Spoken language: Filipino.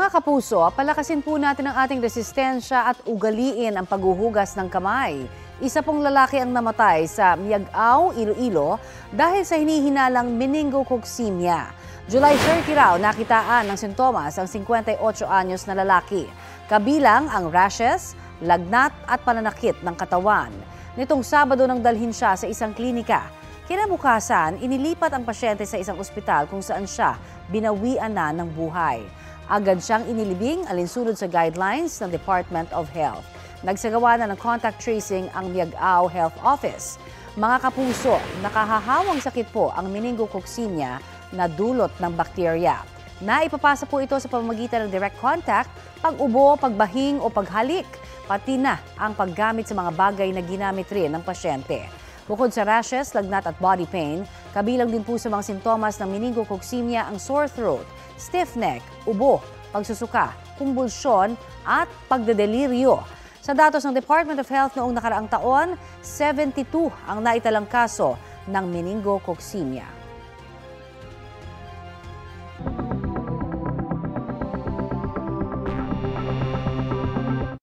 Mga kapuso, palakasin po natin ang ating resistensya at ugaliin ang paghuhugas ng kamay. Isa pong lalaki ang namatay sa Miagao, Iloilo dahil sa hinihinalang meningococcemia. July 30 raw nakitaan ng sintomas ang 58 anyos na lalaki. Kabilang ang rashes, lagnat at pananakit ng katawan. Nitong Sabado nang dalhin siya sa isang klinika. Kinabukasan, inilipat ang pasyente sa isang ospital kung saan siya binawian na ng buhay. Agad siyang inilibing alinsunod sa guidelines ng Department of Health. Nagsagawa na ng contact tracing ang Miagao Health Office. Mga kapuso, nakahahawang sakit po ang meningococcemia na dulot ng bakterya. Naipapasa po ito sa pamamagitan ng direct contact, pag-ubo, pagbahing o paghalik, pati na ang paggamit sa mga bagay na ginamit rin ng pasyente. Bukod sa rashes, lagnat at body pain, kabilang din po sa mga sintomas ng meningococcemia ang sore throat, stiff neck, ubo, pagsusuka, kumbulsyon at pagdedeliryo. Sa datos ng Department of Health noong nakaraang taon, 72 ang naitalang kaso ng meningococcemia.